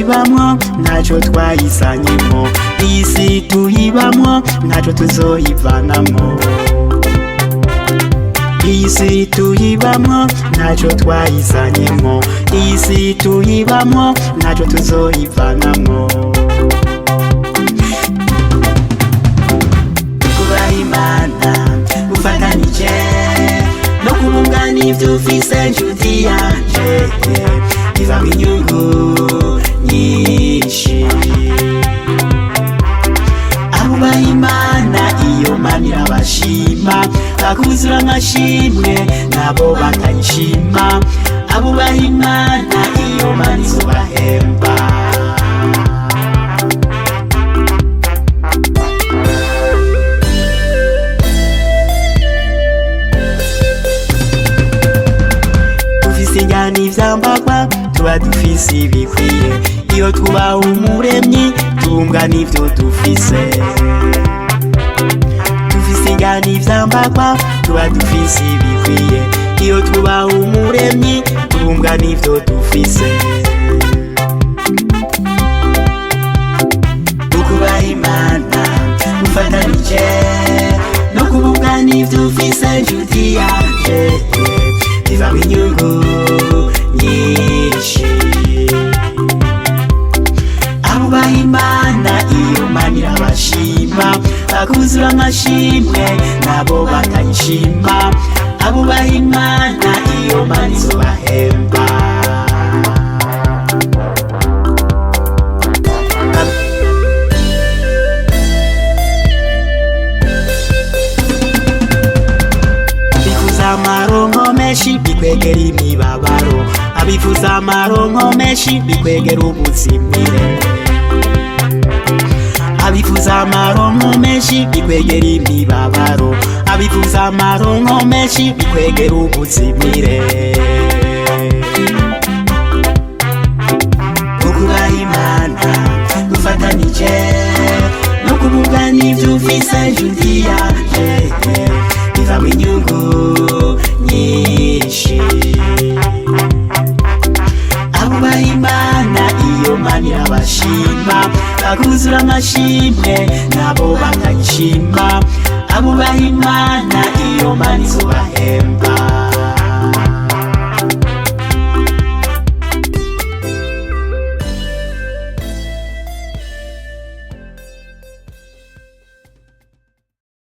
tuyibamwo ntacyo twayisanyemo, iyi si tuyibamwo ntacyo tuzoyivanamwo, iyi si tuyibamwo ntacyo twayisanyemo, iyi si tuyibamwo ntacyo tuzoyivanamwo. Kubaha Imana ufatanije no kubungana ivyo ufise nshuti yanje, bivamwo inyungu nyinshi. Abubaha Imana iyo Mana irabashima, bakuzura amashimwe nabo bakayishima. Abubaha Imana iyo Mana izobahemba. Dufise injyana ivyambagwa tuba dufise ibikwiye, iyo twubaha Umuremyi tungana ivyo dufise. Dufise injyana ivyambagwa tuba dufise ibikwiye, iyo twubaha Umuremyi tungana ivyo dufise. Ukubaha Imana ufatanije no kubungana ivyo ufise nshuti yanje, bivamwo inyungu nyinshi. Abubaha Imana iyo Mana irabashima, bakuzura amashimwe nabo bakayishima. Abubaha Imana iyo Mana izobahemba. Abifuza amaronko menshi bikwegera imibabaro, abifuza amaronko menshi bikwegera ubuzimire. Abifuza amaronko menshi bikwegera imibabaro, abifuza amaronko menshi bikwegera ubuzimire. Ukubaha Imana ufatanije no kubungana ivyo ufise nshuti yanje, bivamwo inyungu nyinshi. Abubaha Imana iyo Mana irabashima, bakuzura amashimwe nabo bakayishima. Abubaha Imana iyo Mana izobahemba.